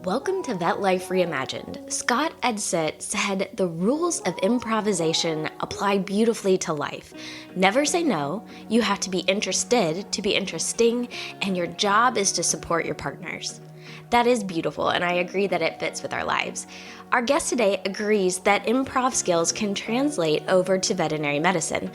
Welcome to Vet Life Reimagined. Scott Adsit said the rules of improvisation apply beautifully to life. Never say no, you have to be interested to be interesting, and your job is to support your partners. That is beautiful, and I agree that it fits with our lives. Our guest today agrees that improv skills can translate over to veterinary medicine.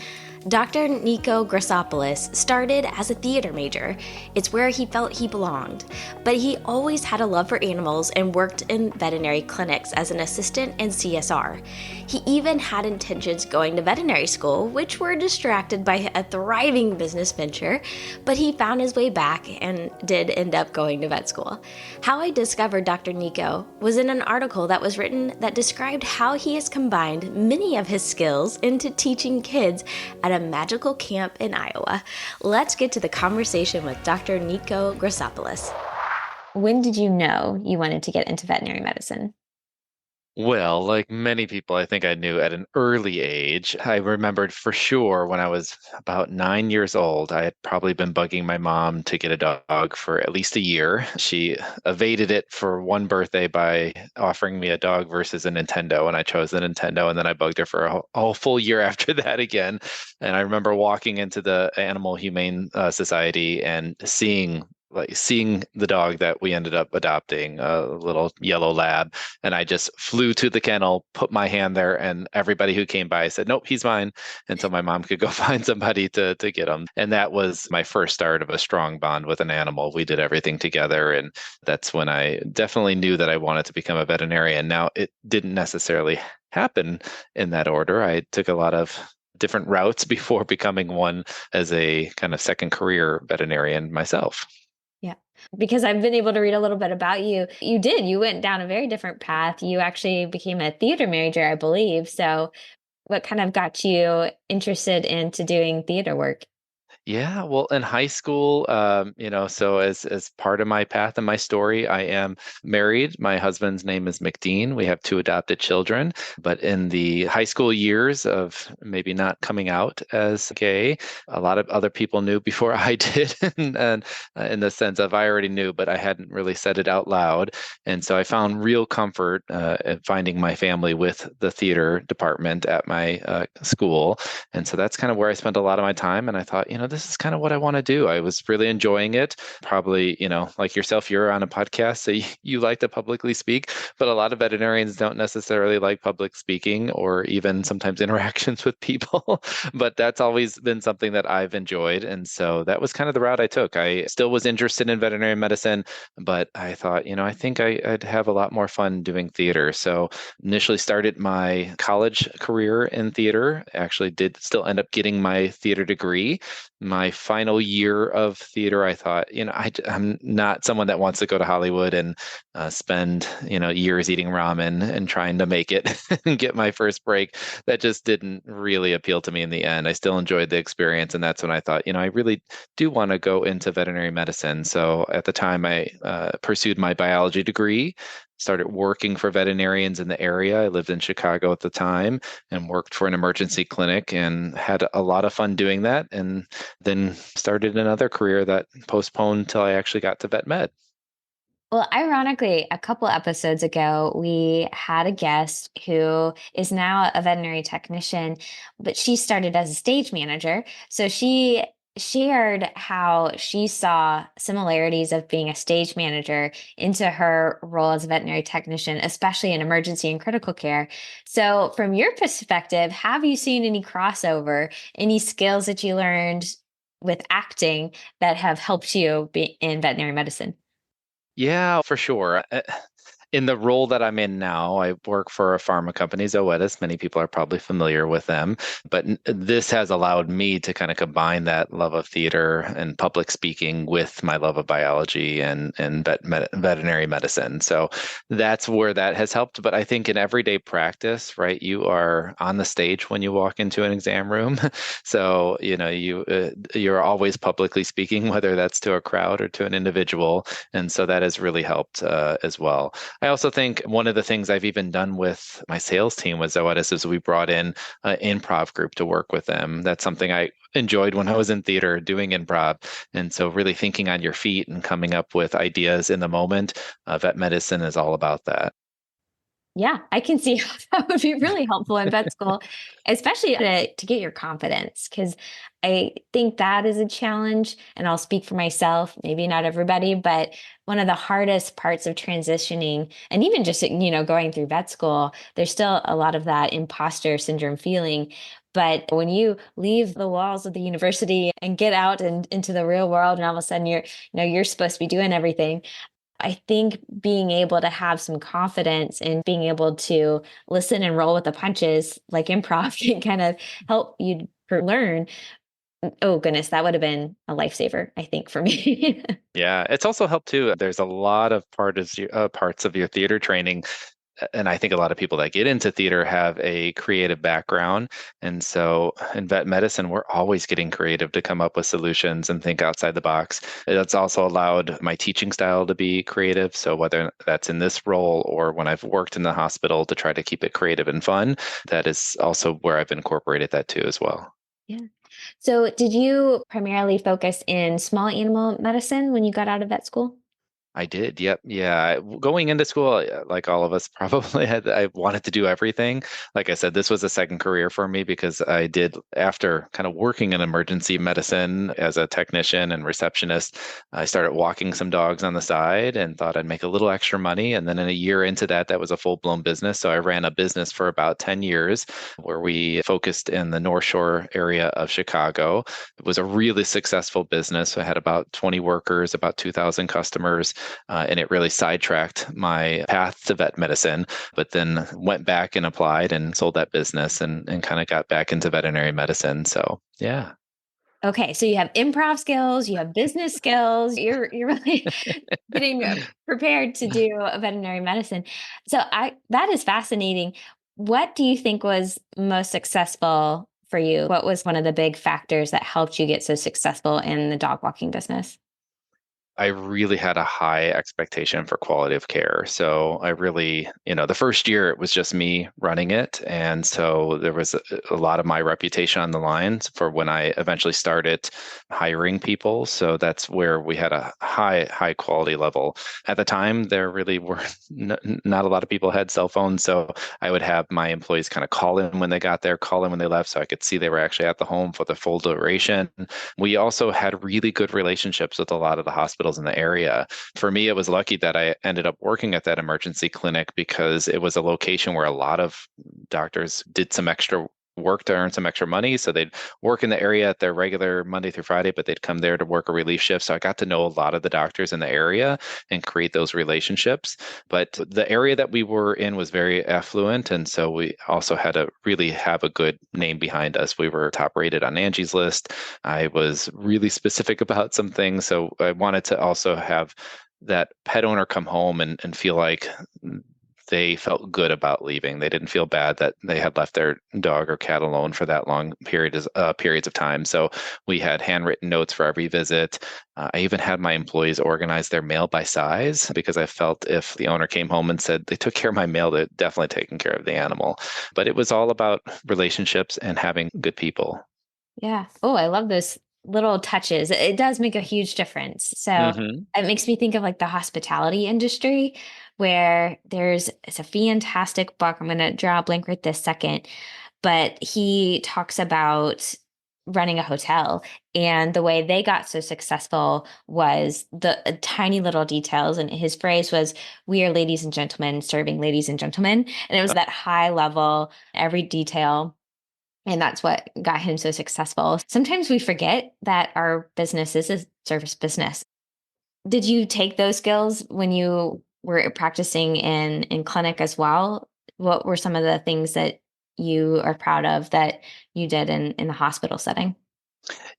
Dr. Nikko Grossapoulos started as a theater major. It's where he felt he belonged. But he always had a love for animals and worked in veterinary clinics as an assistant in CSR. He even had intentions going to veterinary school, which were distracted by a thriving business venture, but he found his way back and did end up going to vet school. How I discovered Dr. Nikko was in an article that was written that described how he has combined many of his skills into teaching kids at a magical camp in Iowa. Let's get to the conversation with Dr. Nikko Grossapoulos. When did you know you wanted to get into veterinary medicine? Well, like many people, I think I knew at an early age. I remembered for sure when I was about 9 years old, I had probably been bugging my mom to get a dog for at least a year. She evaded it for one birthday by offering me a dog versus a Nintendo, and I chose the Nintendo, and then I bugged her for a whole full year after that again. And I remember walking into the Animal Humane Society and seeing the dog that we ended up adopting, a little yellow lab. And I just flew to the kennel, put my hand there, and everybody who came by said, "Nope, he's mine," until my mom could go find somebody to get him. And that was my first start of a strong bond with an animal. We did everything together. And that's when I definitely knew that I wanted to become a veterinarian. Now, it didn't necessarily happen in that order. I took a lot of different routes before becoming one as a kind of second career veterinarian myself. Yeah, because I've been able to read a little bit about you. You went down a very different path. You actually became a theater major, I believe. So what kind of got you interested into doing theater work? Yeah, well, in high school, so as part of my path and my story, I am married. My husband's name is McDean. We have two adopted children. But in the high school years of maybe not coming out as gay, a lot of other people knew before I did, and in the sense of I already knew, but I hadn't really said it out loud. And so I found real comfort in finding my family with the theater department at my school. And so that's kind of where I spent a lot of my time. And I thought, this is kind of what I want to do. I was really enjoying it. Probably, like yourself, you're on a podcast, so you like to publicly speak, but a lot of veterinarians don't necessarily like public speaking or even sometimes interactions with people. But that's always been something that I've enjoyed. And so that was kind of the route I took. I still was interested in veterinary medicine, but I thought, I think I'd have a lot more fun doing theater. So initially started my college career in theater, actually did still end up getting my theater degree. My final year of theater, I thought, I'm not someone that wants to go to Hollywood and spend, years eating ramen and trying to make it and get my first break. That just didn't really appeal to me in the end. I still enjoyed the experience. And that's when I thought, I really do want to go into veterinary medicine. So at the time, I pursued my biology degree, started working for veterinarians in the area. I lived in Chicago at the time and worked for an emergency clinic and had a lot of fun doing that. And then started another career that postponed until I actually got to vet med. Well, ironically, a couple episodes ago, we had a guest who is now a veterinary technician, but she started as a stage manager. So she shared how she saw similarities of being a stage manager into her role as a veterinary technician, especially in emergency and critical care. So, from your perspective, have you seen any crossover, any skills that you learned with acting that have helped you be in veterinary medicine? Yeah, for sure. In the role that I'm in now, I work for a pharma company, Zoetis. Many people are probably familiar with them, but this has allowed me to kind of combine that love of theater and public speaking with my love of biology and veterinary medicine. So that's where that has helped. But I think in everyday practice, right, you are on the stage when you walk into an exam room. So, you're always publicly speaking, whether that's to a crowd or to an individual. And so that has really helped as well. I also think one of the things I've even done with my sales team with Zoetis is we brought in an improv group to work with them. That's something I enjoyed when I was in theater doing improv. And so really thinking on your feet and coming up with ideas in the moment, vet medicine is all about that. Yeah, I can see how that would be really helpful in vet school, especially to get your confidence, because I think that is a challenge. And I'll speak for myself, maybe not everybody, but one of the hardest parts of transitioning and even just, going through vet school, there's still a lot of that imposter syndrome feeling. But when you leave the walls of the university and get out and into the real world, and all of a sudden you're supposed to be doing everything. I think being able to have some confidence and being able to listen and roll with the punches like improv can kind of help you learn. Oh, goodness, that would have been a lifesaver, I think, for me. Yeah, it's also helped too. There's a lot of parts of your theater training, and I think a lot of people that get into theater have a creative background. And so in vet medicine, we're always getting creative to come up with solutions and think outside the box. That's also allowed my teaching style to be creative. So whether that's in this role or when I've worked in the hospital to try to keep it creative and fun, that is also where I've incorporated that too as well. Yeah. So, did you primarily focus in small animal medicine when you got out of vet school? I did. Yep. Yeah. Going into school, like all of us probably I wanted to do everything. Like I said, this was a second career for me because I did, after kind of working in emergency medicine as a technician and receptionist, I started walking some dogs on the side and thought I'd make a little extra money. And then in a year into that, that was a full-blown business. So I ran a business for about 10 years where we focused in the North Shore area of Chicago. It was a really successful business. I had about 20 workers, about 2,000 customers, and it really sidetracked my path to vet medicine, but then went back and applied and sold that business and kind of got back into veterinary medicine. So, yeah. Okay, so you have improv skills, you have business skills. You're really getting prepared to do a veterinary medicine. So I that is fascinating. What do you think was most successful for you? What was one of the big factors that helped you get so successful in the dog walking business? I really had a high expectation for quality of care. So I really, the first year it was just me running it. And so there was a lot of my reputation on the lines for when I eventually started hiring people. So that's where we had a high quality level. At the time, there really were not a lot of people had cell phones. So I would have my employees kind of call in when they got there, call in when they left. So I could see they were actually at the home for the full duration. We also had really good relationships with a lot of the hospitals in the area. For me, it was lucky that I ended up working at that emergency clinic because it was a location where a lot of doctors did some extra work to earn some extra money. So they'd work in the area at their regular Monday through Friday, but they'd come there to work a relief shift. So I got to know a lot of the doctors in the area and create those relationships. But the area that we were in was very affluent. And so we also had to really have a good name behind us. We were top rated on Angie's List. I was really specific about some things. So I wanted to also have that pet owner come home and feel like they felt good about leaving. They didn't feel bad that they had left their dog or cat alone for that long periods of time. So we had handwritten notes for every visit. I even had my employees organize their mail by size because I felt if the owner came home and said they took care of my mail, they're definitely taking care of the animal. But it was all about relationships and having good people. Yeah. Oh, I love those little touches. It does make a huge difference. So Hmm. it makes me think of like the hospitality industry where it's a fantastic book. I'm going to draw a blank right this second, but he talks about running a hotel and the way they got so successful was the tiny little details. And his phrase was, "We are ladies and gentlemen serving ladies and gentlemen." And it was that high level, every detail, and that's what got him so successful. Sometimes we forget that our business is a service business. Did you take those skills when you were practicing in clinic as well? What were some of the things that you are proud of that you did in the hospital setting?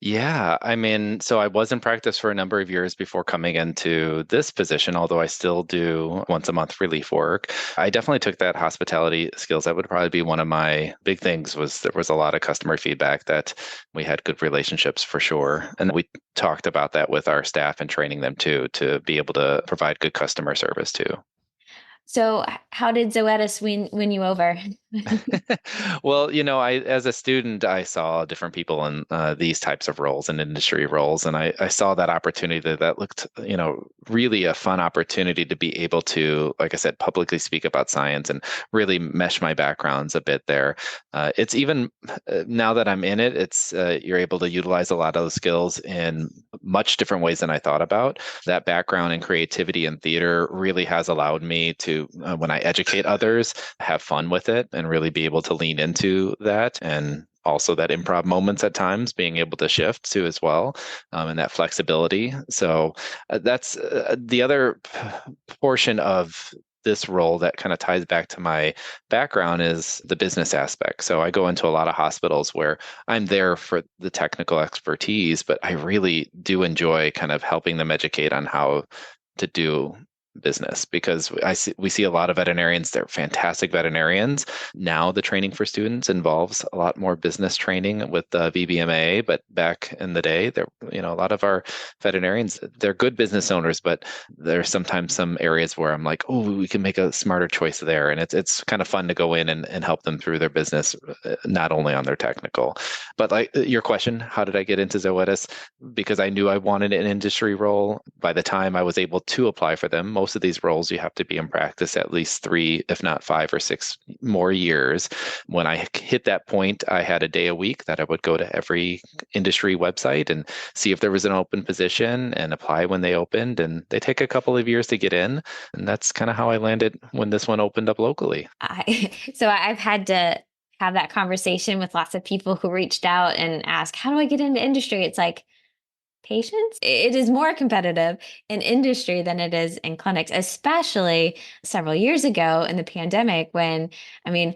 Yeah, I mean, so I was in practice for a number of years before coming into this position, although I still do once a month relief work. I definitely took that hospitality skills. That would probably be one of my big things was there was a lot of customer feedback that we had good relationships for sure. And we talked about that with our staff and training them too, to be able to provide good customer service too. So how did Zoetis win you over? Well, as a student, I saw different people in these types of roles and industry roles, and I saw that opportunity that looked, really a fun opportunity to be able to, like I said, publicly speak about science and really mesh my backgrounds a bit there. It's even now that I'm in it, it's you're able to utilize a lot of those skills in much different ways than I thought about. That background in creativity and theater really has allowed me to, when I educate others, have fun with it and really be able to lean into that, and also that improv moments at times being able to shift to as well, and that flexibility. So that's the other portion of this role that kind of ties back to my background is the business aspect. So I go into a lot of hospitals where I'm there for the technical expertise, but I really do enjoy kind of helping them educate on how to do business, because we see a lot of veterinarians. They're fantastic veterinarians. Now the training for students involves a lot more business training with the VBMA, but back in the day, a lot of our veterinarians, they're good business owners, but there's sometimes some areas where I'm like, oh, we can make a smarter choice there. And it's kind of fun to go in and help them through their business, not only on their technical. But like your question, how did I get into Zoetis? Because I knew I wanted an industry role. By the time I was able to apply for them, most of these roles you have to be in practice at least 3, if not 5 or 6 more years. When I hit that point, I had a day a week that I would go to every industry website and see if there was an open position and apply when they opened. And they take a couple of years to get in. And that's kind of how I landed when this one opened up locally. So I've had to have that conversation with lots of people who reached out and ask, how do I get into industry? It's like, patients. It is more competitive in industry than it is in clinics, especially several years ago in the pandemic when, I mean,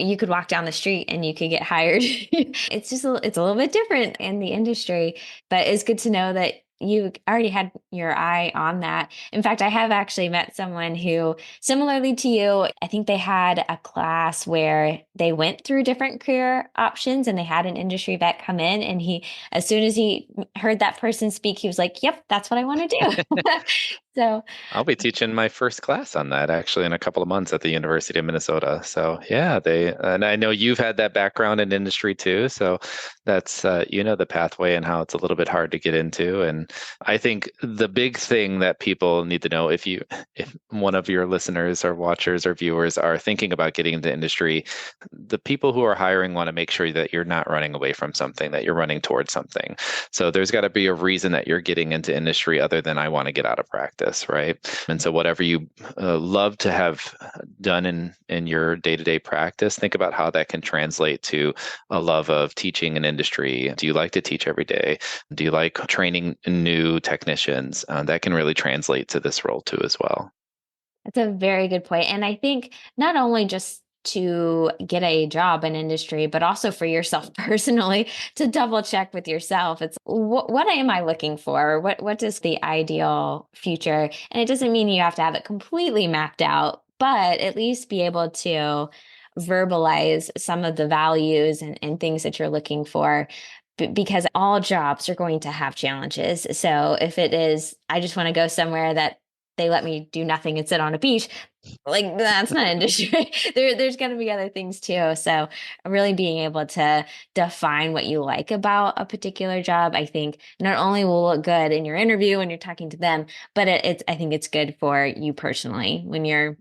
you could walk down the street and you could get hired. It's a little bit different in the industry, but it's good to know that you already had your eye on that. In fact, I have actually met someone who, similarly to you, I think they had a class where they went through different career options and they had an industry vet come in, and as soon as he heard that person speak, he was like, yep, that's what I want to do. So I'll be teaching my first class on that actually in a couple of months at the University of Minnesota. So yeah, and I know you've had that background in industry too. So that's, the pathway and how it's a little bit hard to get into. And I think the big thing that people need to know, if one of your listeners or watchers or viewers are thinking about getting into industry, the people who are hiring want to make sure that you're not running away from something, that you're running towards something. So there's got to be a reason that you're getting into industry other than I want to get out of practice, right? And so whatever you love to have done in your day-to-day practice, think about how that can translate to a love of teaching an industry. Do you like to teach every day? Do you like training new technicians? That can really translate to this role too as well. that's a very good point. And I think not only just to get a job in industry, but also for yourself personally to double check with yourself. It's what am I looking for? What is the ideal future? And it doesn't mean you have to have it completely mapped out, but at least be able to verbalize some of the values and things that you're looking for. Because all jobs are going to have challenges. So if it is, I just want to go somewhere that they let me do nothing and sit on a beach, like that's not industry. There's going to be other things too. So really being able to define what you like about a particular job, I think not only will look good in your interview when you're talking to them, but I think it's good for you personally when you're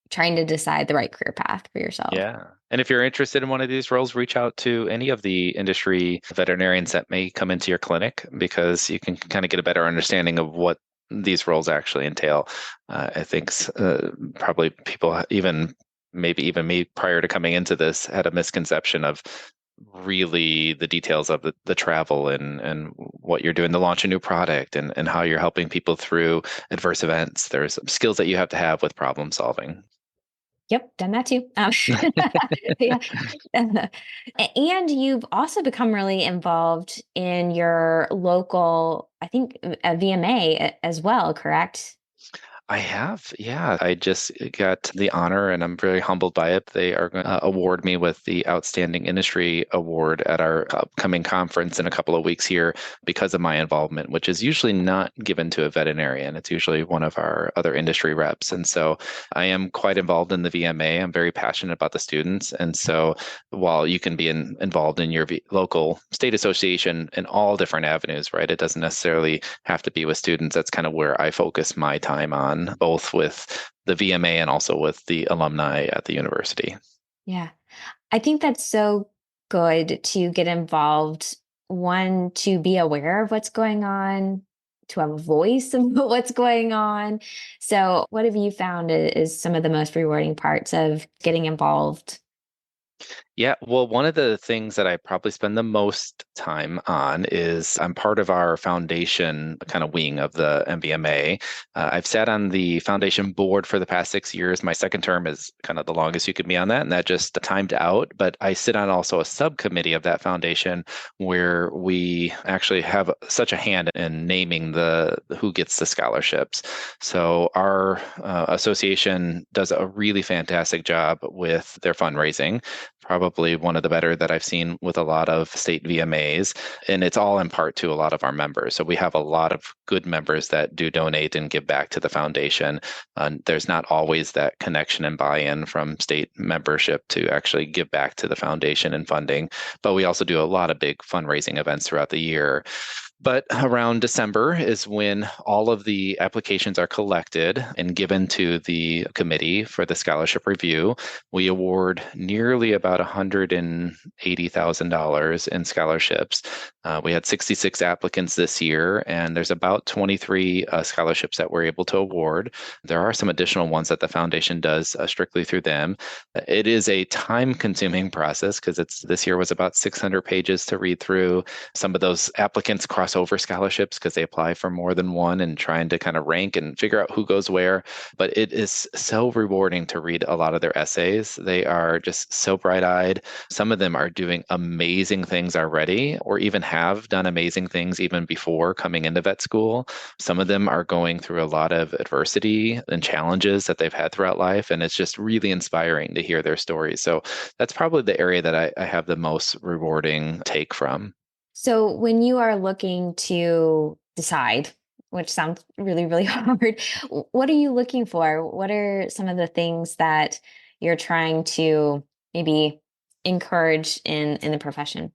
trying to decide the right career path for yourself. Yeah. And if you're interested in one of these roles, reach out to any of the industry veterinarians that may come into your clinic, because you can kind of get a better understanding of what these roles actually entail. I think probably people, maybe even me prior to coming into this, had a misconception of really the details of the travel and what you're doing to launch a new product, and how you're helping people through adverse events. There's skills that you have to have with problem solving. Yep, done that too. Yeah. And you've also become really involved in your local, I think, VMA as well, correct? I have, yeah. I just got the honor and I'm very humbled by it. They are going to award me with the Outstanding Industry Award at our upcoming conference in a couple of weeks here because of my involvement, which is usually not given to a veterinarian. It's usually one of our other industry reps. And so I am quite involved in the VMA. I'm very passionate about the students. And so while you can be involved in your local state association in all different avenues, right? It doesn't necessarily have to be with students. That's kind of where I focus my time on, both with the VMA and also with the alumni at the university. Yeah. I think that's so good to get involved. One, to be aware of what's going on, to have a voice of what's going on. So, what have you found is some of the most rewarding parts of getting involved? Yeah, well, one of the things that I probably spend the most time on is I'm part of our foundation kind of wing of the MVMA. I've sat on the foundation board for the past 6 years. My second term is kind of the longest you could be on that, and that just timed out. But I sit on also a subcommittee of that foundation where we actually have such a hand in naming the who gets the scholarships. So our association does a really fantastic job with their fundraising, probably one of the better that I've seen with a lot of state VMAs. And it's all in part to a lot of our members. So we have a lot of good members that do donate and give back to the foundation. There's not always that connection and buy-in from state membership to actually give back to the foundation and funding. But we also do a lot of big fundraising events throughout the year. But around December is when all of the applications are collected and given to the committee for the scholarship review. We award nearly about $180,000 in scholarships. We had 66 applicants this year, and there's about 23 scholarships that we're able to award. There are some additional ones that the foundation does strictly through them. It is a time-consuming process because this year was about 600 pages to read through. Some of those applicants cross over scholarships because they apply for more than one and trying to kind of rank and figure out who goes where. But it is so rewarding to read a lot of their essays. They are just so bright-eyed. Some of them are doing amazing things already, or even have done amazing things even before coming into vet school. Some of them are going through a lot of adversity and challenges that they've had throughout life, and it's just really inspiring to hear their stories. So that's probably the area that I have the most rewarding take from. So, when you are looking to decide, which sounds really, really hard, what are you looking for? What are some of the things that you're trying to maybe encourage in the profession?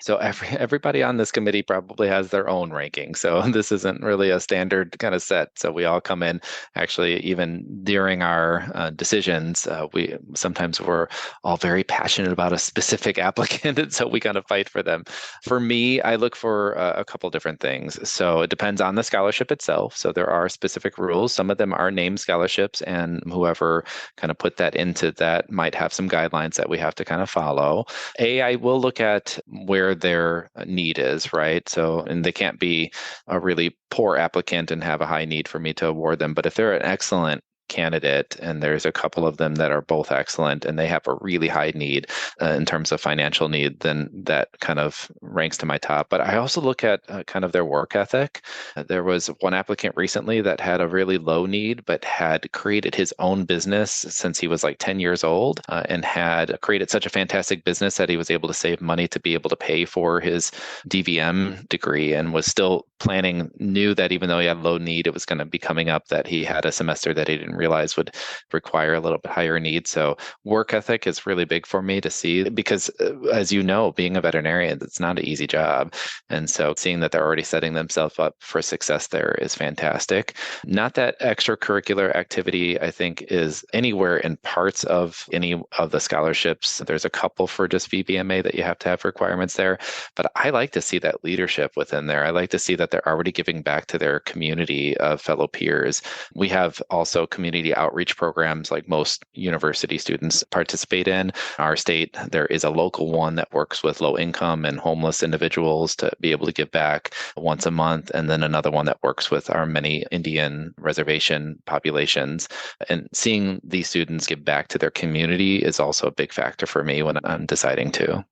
So everybody on this committee probably has their own ranking. So this isn't really a standard kind of set. So we all come in, actually, even during our decisions, we sometimes we're all very passionate about a specific applicant, and so we kind of fight for them. For me, I look for a couple different things. So it depends on the scholarship itself. So there are specific rules. Some of them are named scholarships, and whoever kind of put that into that might have some guidelines that we have to kind of follow. I will look at where their need is, right? So, and they can't be a really poor applicant and have a high need for me to award them. But if they're an excellent candidate and there's a couple of them that are both excellent and they have a really high need in terms of financial need, then that kind of ranks to my top. But I also look at kind of their work ethic. There was one applicant recently that had a really low need but had created his own business since he was like 10 years old, and had created such a fantastic business that he was able to save money to be able to pay for his DVM degree, and was still planning, knew that even though he had low need, it was going to be coming up that he had a semester that he didn't realize would require a little bit higher need. So work ethic is really big for me to see because, as you know, being a veterinarian, it's not an easy job. And so seeing that they're already setting themselves up for success there is fantastic. Not that extracurricular activity, I think, is anywhere in parts of any of the scholarships. There's a couple for just VBMA that you have to have requirements there. But I like to see that leadership within there. I like to see that they're already giving back to their community of fellow peers. We have also community outreach programs like most university students participate in. Our state, there is a local one that works with low income and homeless individuals to be able to give back once a month. And then another one that works with our many Indian reservation populations. And seeing these students give back to their community is also a big factor for me when I'm deciding to.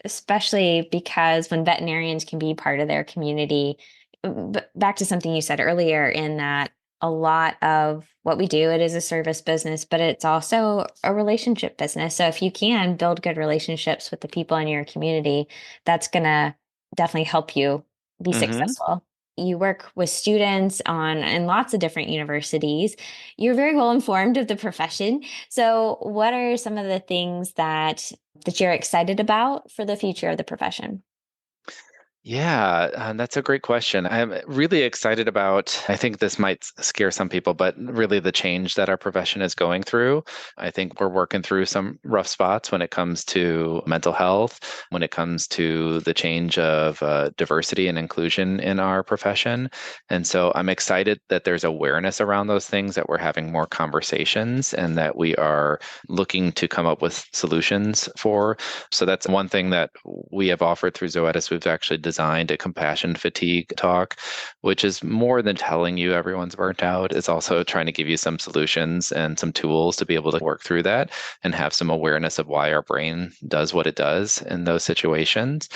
Especially because when veterinarians can be part of their community, back to something you said earlier, in that a lot of what we do. It is a service business, but it's also a relationship business. So if you can build good relationships with the people in your community, that's going to definitely help you be Hmm. successful. You work with students on in lots of different universities. You're very well informed of the profession. So what are some of the things that you're excited about for the future of the profession? Yeah, that's a great question. I'm really excited about, I think this might scare some people, but really the change that our profession is going through. I think we're working through some rough spots when it comes to mental health, when it comes to the change of diversity and inclusion in our profession. And so I'm excited that there's awareness around those things, that we're having more conversations, and that we are looking to come up with solutions for. So that's one thing that we have offered through Zoetis. We've actually designed a compassion fatigue talk, which is more than telling you everyone's burnt out. It's also trying to give you some solutions and some tools to be able to work through that and have some awareness of why our brain does what it does in those situations.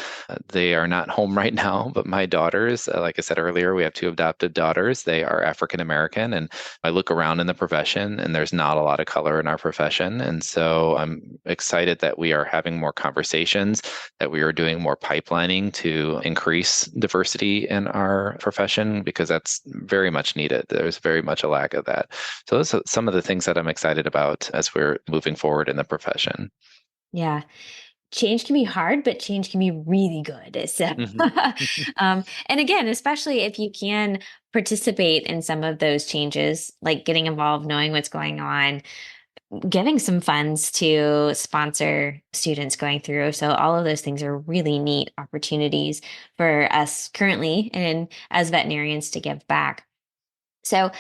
They are not home right now, but my daughters, like I said earlier, we have two adopted daughters. They are African American, and I look around in the profession and there's not a lot of color in our profession. And so I'm excited that we are having more conversations, that we are doing more pipelining to increase diversity in our profession, because that's very much needed. There's very much a lack of that. So those are some of the things that I'm excited about as we're moving forward in the profession. Yeah. Change can be hard, but change can be really good. So, Hmm. and again, especially if you can participate in some of those changes, like getting involved, knowing what's going on, giving some funds to sponsor students going through. So, all of those things are really neat opportunities for us currently and as veterinarians to give back. So,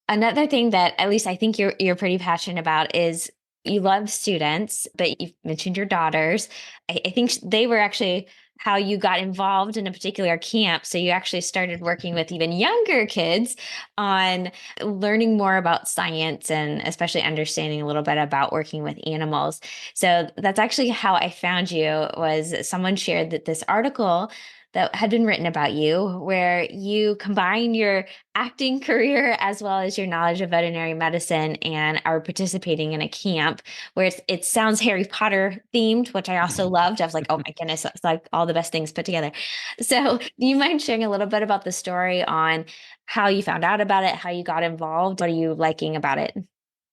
another thing that at least I think you're pretty passionate about is you love students, but you've mentioned your daughters. I think they were actually how you got involved in a particular camp. So you actually started working with even younger kids on learning more about science and especially understanding a little bit about working with animals. So that's actually how I found you was someone shared that this article that had been written about you where you combine your acting career as well as your knowledge of veterinary medicine and are participating in a camp where it sounds Harry Potter themed, which I also loved. I was like, oh my goodness, it's like all the best things put together. So, do you mind sharing a little bit about the story on how you found out about it, how you got involved? What are you liking about it?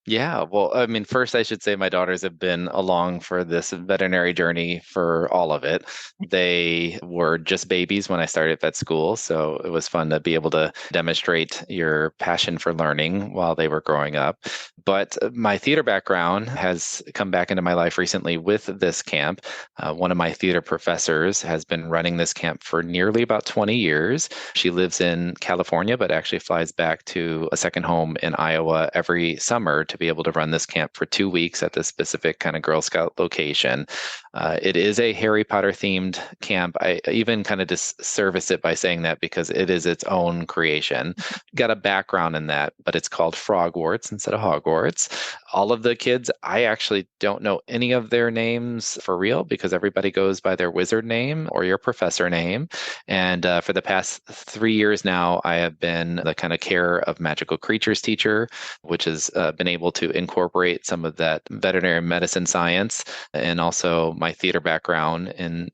Yeah, well, I mean, first I should say my daughters have been along for this veterinary journey for all of it. They were just babies when I started vet school, so it was fun to be able to demonstrate your passion for learning while they were growing up. But my theater background has come back into my life recently with this camp. One of my theater professors has been running this camp for nearly about 20 years. She lives in California, but actually flies back to a second home in Iowa every summer to be able to run this camp for 2 weeks at this specific kind of Girl Scout location. It is a Harry Potter themed camp. I even kind of disservice it by saying that because it is its own creation. Got a background in that, but it's called Frogwarts instead of Hogwarts. All of the kids, I actually don't know any of their names for real because everybody goes by their wizard name or your professor name. And for the past 3 years now, I have been the kind of care of magical creatures teacher, which has been able to incorporate some of that veterinary medicine science and also my theater background in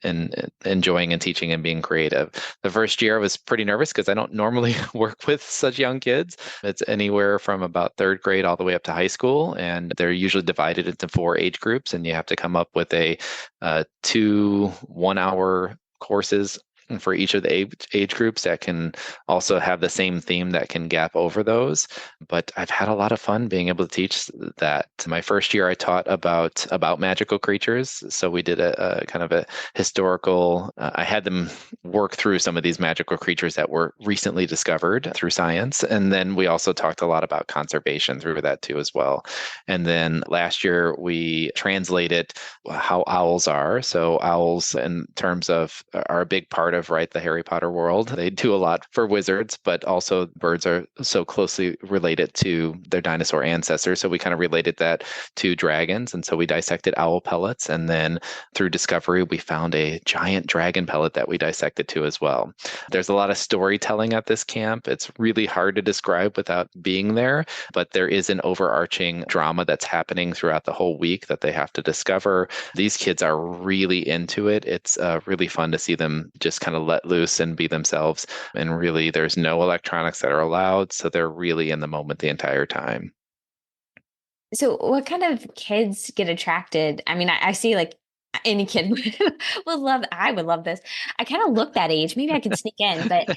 enjoying and teaching and being creative. The first year I was pretty nervous because I don't normally work with such young kids. It's anywhere from about third grade all the way up to high school, and they're usually divided into 4 age groups, and you have to come up with a 2 1-hour courses for each of the age groups that can also have the same theme that can gap over those. But I've had a lot of fun being able to teach that. My first year I taught about magical creatures. So we did a kind of a historical, I had them work through some of these magical creatures that were recently discovered through science. And then we also talked a lot about conservation through that too as well. And then last year we translated how owls are. So owls in terms of are a big part of, right, the Harry Potter world. They do a lot for wizards, but also birds are so closely related to their dinosaur ancestors. So we kind of related that to dragons. And so we dissected owl pellets. And then through discovery, we found a giant dragon pellet that we dissected too as well. There's a lot of storytelling at this camp. It's really hard to describe without being there, but there is an overarching drama that's happening throughout the whole week that they have to discover. These kids are really into it. It's really fun to see them just kind of let loose and be themselves. And really, there's no electronics that are allowed. So they're really in the moment the entire time. So what kind of kids get attracted? I mean, I see like any kid I would love this. I kind of look that age. Maybe I could sneak in, but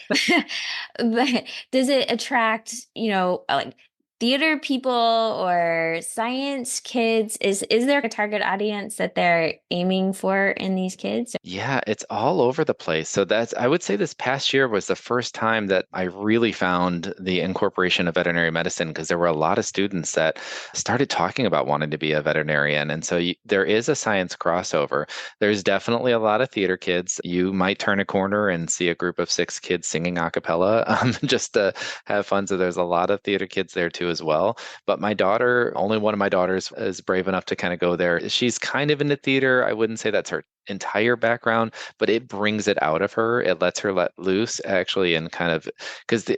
but does it attract, like theater people or science kids? Is there a target audience that they're aiming for in these kids? Yeah, it's all over the place. So I would say this past year was the first time that I really found the incorporation of veterinary medicine because there were a lot of students that started talking about wanting to be a veterinarian. And so there is a science crossover. There's definitely a lot of theater kids. You might turn a corner and see a group of 6 kids singing a cappella just to have fun. So there's a lot of theater kids there too as well. But my daughter, only one of my daughters is brave enough to kind of go there. She's kind of into theater. I wouldn't say that's her entire background, but it brings it out of her. It lets her let loose actually, and kind of because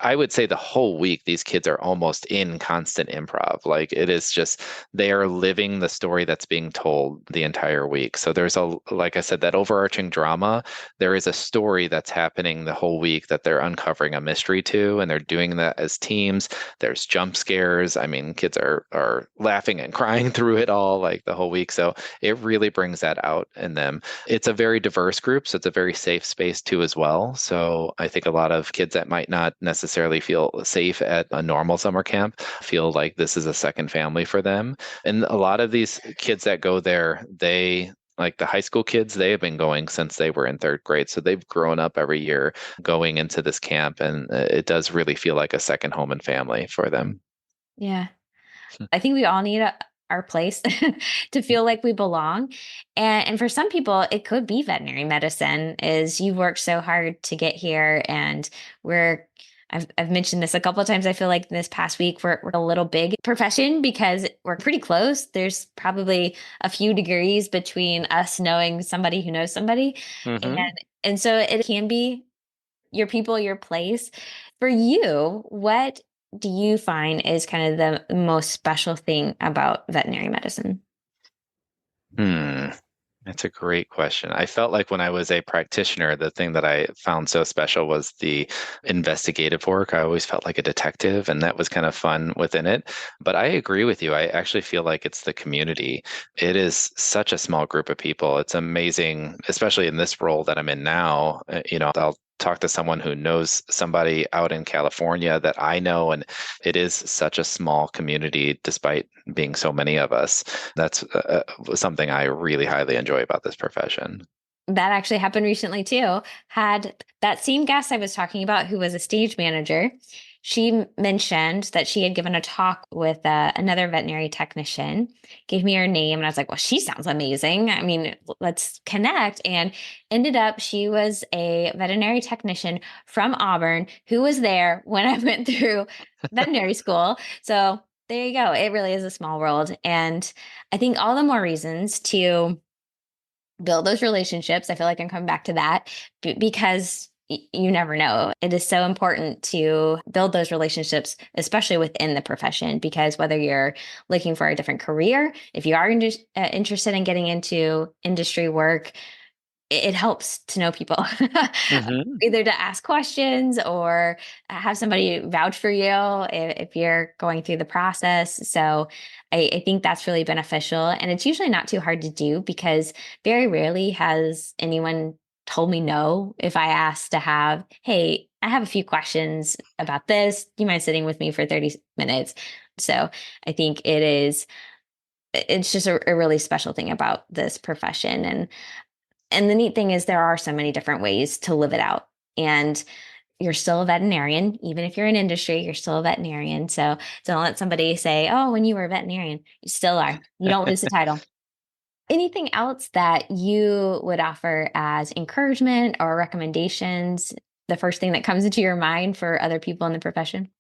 I would say the whole week these kids are almost in constant improv. Like it is just they are living the story that's being told the entire week. So there's like I said, that overarching drama. There is a story that's happening the whole week that they're uncovering a mystery to, and they're doing that as teams. There's jump scares. I mean, kids are laughing and crying through it all like the whole week. So it really brings that out in them. It's a very diverse group, so it's a very safe space too as well. So I think a lot of kids that might not necessarily feel safe at a normal summer camp feel like this is a second family for them. And a lot of these kids that go there, like the high school kids, they have been going since they were in 3rd grade. So they've grown up every year going into this camp, and it does really feel like a second home and family for them. Yeah. I think we all need our place to feel like we belong. And for some people, it could be veterinary medicine is you've worked so hard to get here. And I've mentioned this a couple of times. I feel like this past week we're a little big profession because we're pretty close. There's probably a few degrees between us knowing somebody who knows somebody. Mm-hmm. And so it can be your people, your place. For you, what do you find is kind of the most special thing about veterinary medicine? That's a great question. I felt like when I was a practitioner, the thing that I found so special was the investigative work. I always felt like a detective, and that was kind of fun within it. But I agree with you. I actually feel like it's the community. It is such a small group of people. It's amazing, especially in this role that I'm in now. I'll talk to someone who knows somebody out in California that I know, and it is such a small community despite being so many of us. That's something I really highly enjoy about this profession. That actually happened recently too. Had that same guest I was talking about, who was a stage manager, she mentioned that she had given a talk with another veterinary technician, gave me her name, and I was like, well, she sounds amazing. I mean, let's connect. And ended up, she was a veterinary technician from Auburn who was there when I went through veterinary school. So there you go. It really is a small world. And I think all the more reasons to build those relationships. I feel like I'm coming back to that because you never know. It is so important to build those relationships, especially within the profession, because whether you're looking for a different career, if you are interested in getting into industry work, it helps to know people, Mm-hmm. either to ask questions or have somebody vouch for you if you're going through the process. So I think that's really beneficial. And it's usually not too hard to do because very rarely has anyone told me no if I asked to have, hey, I have a few questions about this. Do you mind sitting with me for 30 minutes? So I think it's just a really special thing about this profession. And the neat thing is there are so many different ways to live it out. And you're still a veterinarian. Even if you're in industry, you're still a veterinarian. So don't let somebody say, oh, when you were a veterinarian, you still are. You don't lose the title. Anything else that you would offer as encouragement or recommendations? The first thing that comes into your mind for other people in the profession?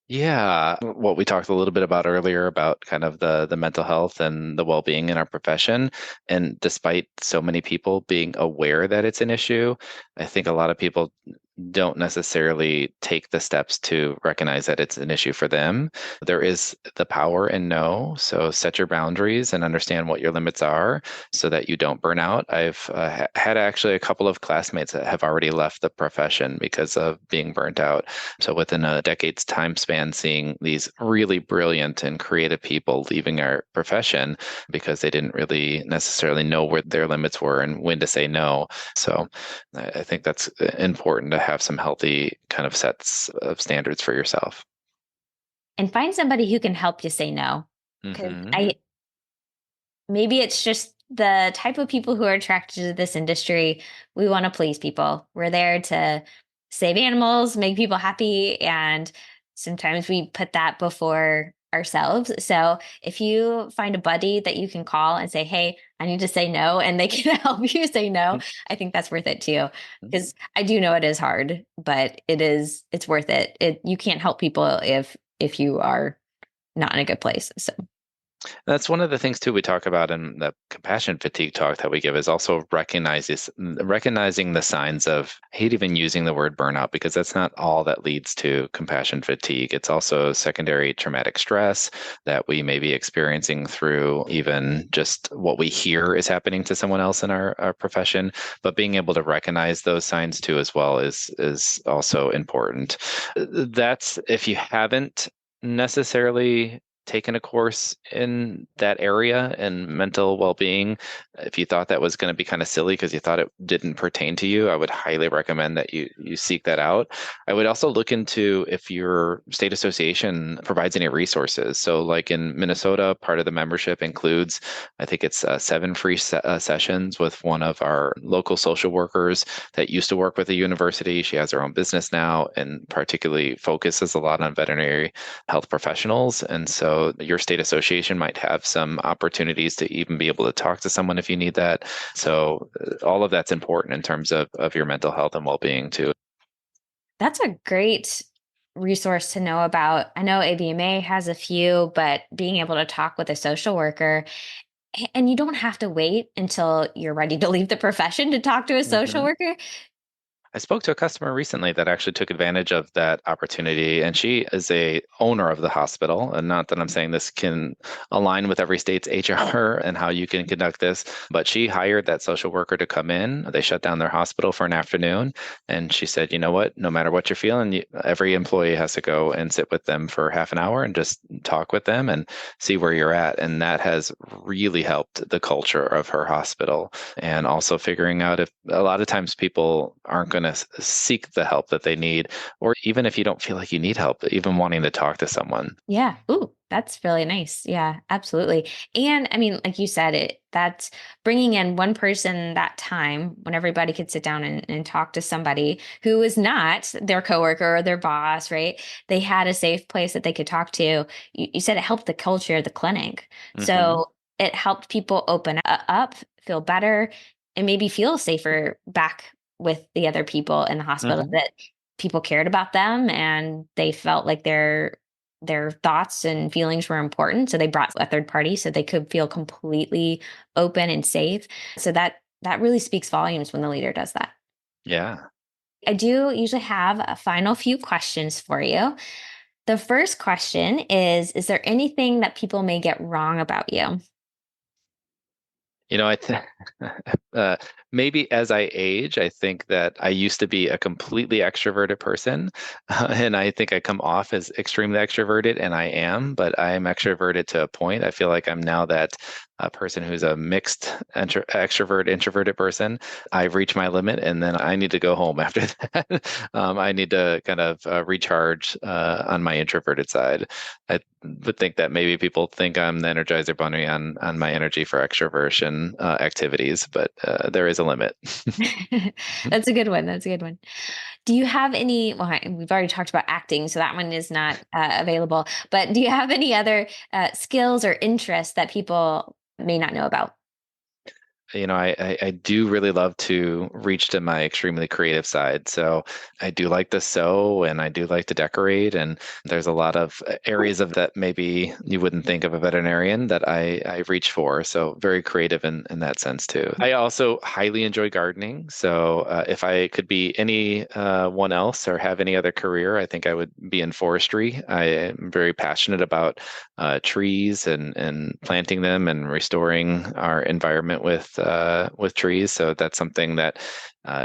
Yeah, what we talked a little bit about earlier about kind of the mental health and the well-being in our profession. And despite so many people being aware that it's an issue, I think a lot of people don't necessarily take the steps to recognize that it's an issue for them. There is the power in no. So set your boundaries and understand what your limits are so that you don't burn out. I've had actually a couple of classmates that have already left the profession because of being burnt out. So within a decade's time span, seeing these really brilliant and creative people leaving our profession because they didn't really necessarily know where their limits were and when to say no. So I think that's important to have some healthy kind of sets of standards for yourself. And find somebody who can help you say no. Because Mm-hmm. maybe it's just the type of people who are attracted to this industry. We want to please people. We're there to save animals, make people happy, and sometimes we put that before ourselves. So if you find a buddy that you can call and say, "Hey, I need to say no," and they can help you say no, I think that's worth it too. Because I do know it is hard, but it's worth it. You can't help people if you are not in a good place. So That's one of the things too we talk about in the compassion fatigue talk that we give is also recognizing the signs of, I hate even using the word burnout because that's not all that leads to compassion fatigue. It's also secondary traumatic stress that we may be experiencing through even just what we hear is happening to someone else in our profession. But being able to recognize those signs too as well is also important. That's if you haven't necessarily taken a course in that area and mental well-being, if you thought that was going to be kind of silly because you thought it didn't pertain to you, I would highly recommend that you seek that out. I would also look into if your state association provides any resources. So like in Minnesota, part of the membership includes, I think it's 7 free sessions with one of our local social workers that used to work with the university. She has her own business now and particularly focuses a lot on veterinary health professionals. And so your state association might have some opportunities to even be able to talk to someone if you need that. So all of that's important in terms of your mental health and well-being too. that's a great resource to know about. I know AVMA has a few, but being able to talk with a social worker, and you don't have to wait until you're ready to leave the profession to talk to a social Mhm. worker. I spoke to a customer recently that actually took advantage of that opportunity, and she is a owner of the hospital. And not that I'm saying this can align with every state's HR and how you can conduct this, but she hired that social worker to come in. They shut down their hospital for an afternoon, and she said, "You know what? No matter what you're feeling, every employee has to go and sit with them for half an hour and just talk with them and see where you're at." And that has really helped the culture of her hospital, and also figuring out if a lot of times people aren't going to seek the help that they need, or even if you don't feel like you need help, even wanting to talk to someone. Yeah. Ooh, that's really nice. Yeah, absolutely. And I mean, like you said, that's bringing in one person that time when everybody could sit down and talk to somebody who is not their coworker or their boss, right? They had a safe place that they could talk to. You said it helped the culture of the clinic. Hmm. So it helped people open up, feel better, and maybe feel safer back with the other people in the hospital, Hmm. that people cared about them and they felt like their thoughts and feelings were important. So they brought a third party so they could feel completely open and safe. So that really speaks volumes when the leader does that. Yeah. I do usually have a final few questions for you. The first question is there anything that people may get wrong about you? I uh, maybe as I age, I think that I used to be a completely extroverted person, and I think I come off as extremely extroverted, and I am, but I am extroverted to a point. I feel like I'm now that person who's a mixed extrovert introverted person. I've reached my limit, and then I need to go home after that. I need to kind of recharge on my introverted side. I would think that maybe people think I'm the Energizer Bunny on my energy for extroversion activities, but there is a limit. That's a good one. That's a good one. Do you have any? Well, we've already talked about acting, so that one is not available. But do you have any other skills or interests that people may not know about? I do really love to reach to my extremely creative side. So I do like to sew and I do like to decorate. And there's a lot of areas of that maybe you wouldn't think of a veterinarian that I reach for. So very creative in that sense too. I also highly enjoy gardening. So if I could be any one else or have any other career, I think I would be in forestry. I am very passionate about trees and planting them and restoring our environment with trees. So that's something that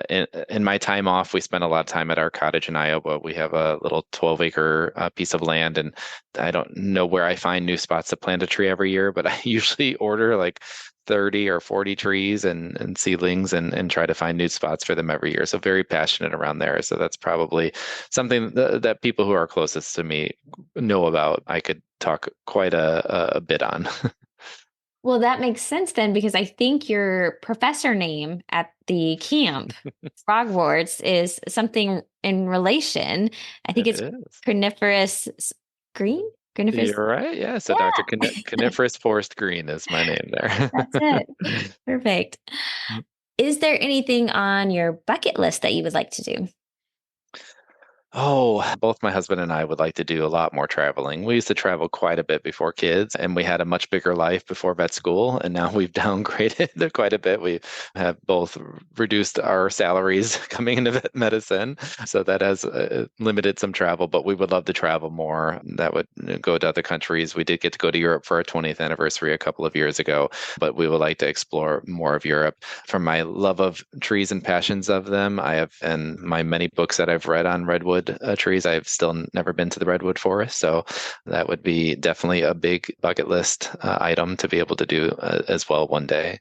in my time off, we spend a lot of time at our cottage in Iowa. We have a little 12-acre piece of land, and I don't know where I find new spots to plant a tree every year, but I usually order like 30 or 40 trees and seedlings and try to find new spots for them every year. So very passionate around there. So that's probably something that people who are closest to me know about. I could talk quite a bit on. Well, that makes sense then, because I think your professor name at the camp, Frogwarts, is something in relation. I think It it's is. coniferous green? Coniferous. You're right. Yeah. So Yeah, Dr. Coniferous Forest Green is my name there. that's it. Perfect. Is there anything on your bucket list that you would like to do? Oh, both my husband and I would like to do a lot more traveling. We used to travel quite a bit before kids, and we had a much bigger life before vet school. And now we've downgraded quite a bit. We have both reduced our salaries coming into vet medicine. So that has limited some travel, but we would love to travel more. That would go to other countries. We did get to go to Europe for our 20th anniversary a couple of years ago, but we would like to explore more of Europe. From my love of trees and passions of them, and my many books that I've read on redwood trees, I've still never been to the redwood forest. So that would be definitely a big bucket list item to be able to do as well one day.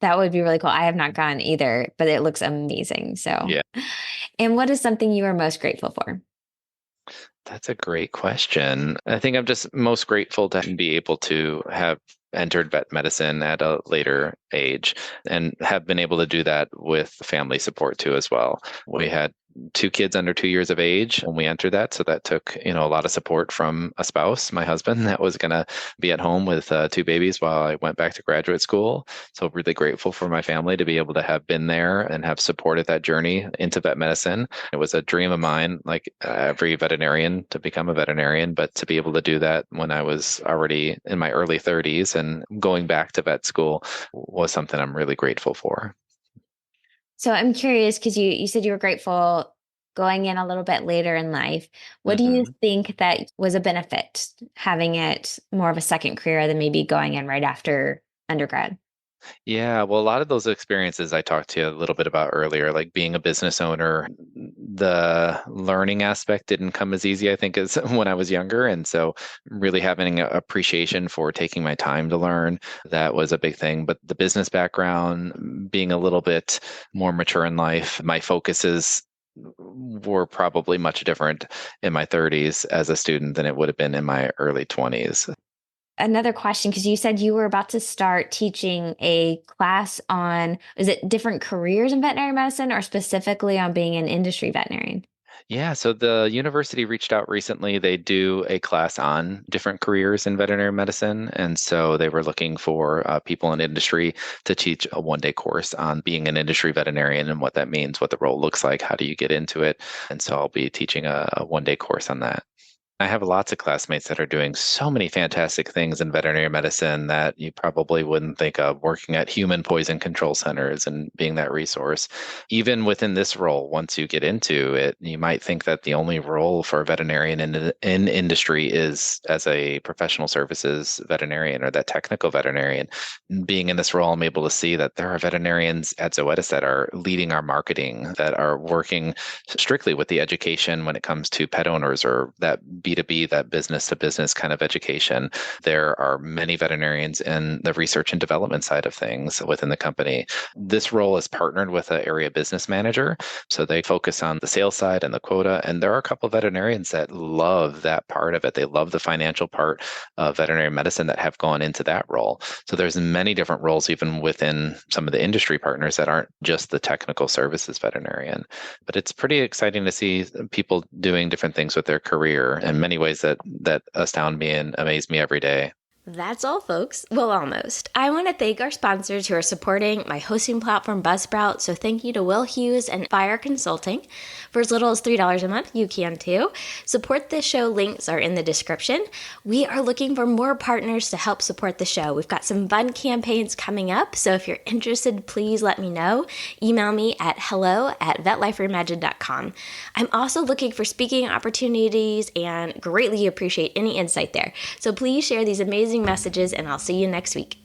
That would be really cool. I have not gone either, but it looks amazing. So, Yeah. And what is something you are most grateful for? That's a great question. I think I'm just most grateful to be able to have entered vet medicine at a later age and have been able to do that with family support too as well. We had 2 kids under 2 years of age when we entered that. So that took, a lot of support from a spouse, my husband, that was going to be at home with 2 babies while I went back to graduate school. So really grateful for my family to be able to have been there and have supported that journey into vet medicine. It was a dream of mine, like every veterinarian, to become a veterinarian, but to be able to do that when I was already in my early 30s and going back to vet school was something I'm really grateful for. So I'm curious because you said you were grateful going in a little bit later in life. What do you Mhm. think that was a benefit having it more of a second career than maybe going in right after undergrad? Yeah, well, a lot of those experiences I talked to you a little bit about earlier, like being a business owner, the learning aspect didn't come as easy, I think, as when I was younger. And so, really having an appreciation for taking my time to learn, that was a big thing. But the business background, being a little bit more mature in life, my focuses were probably much different in my 30s as a student than it would have been in my early 20s. Another question, because you said you were about to start teaching a class on, is it different careers in veterinary medicine or specifically on being an industry veterinarian? Yeah, so the university reached out recently. They do a class on different careers in veterinary medicine. And so they were looking for people in industry to teach a 1-day course on being an industry veterinarian and what that means, what the role looks like, how do you get into it. And so I'll be teaching a 1-day course on that. I have lots of classmates that are doing so many fantastic things in veterinary medicine that you probably wouldn't think of, working at human poison control centers and being that resource. Even within this role, once you get into it, you might think that the only role for a veterinarian in industry is as a professional services veterinarian or that technical veterinarian. Being in this role, I'm able to see that there are veterinarians at Zoetis that are leading our marketing, that are working strictly with the education when it comes to pet owners or that B2B, that business to business kind of education. There are many veterinarians in the research and development side of things within the company. This role is partnered with an area business manager. So they focus on the sales side and the quota. And there are a couple of veterinarians that love that part of it. They love the financial part of veterinary medicine that have gone into that role. So there's many different roles even within some of the industry partners that aren't just the technical services veterinarian. But it's pretty exciting to see people doing different things with their career in many ways that astound me and amaze me every day. That's all, folks. Well, almost. I want to thank our sponsors who are supporting my hosting platform, Buzzsprout. So thank you to Will Hughes and Fire Consulting. For as little as $3 a month, you can too. Support this show links are in the description. We are looking for more partners to help support the show. We've got some fun campaigns coming up. So if you're interested, please let me know. Email me at hello@vetlifereimagined.com. I'm also looking for speaking opportunities and greatly appreciate any insight there. So please share these amazing messages, and I'll see you next week.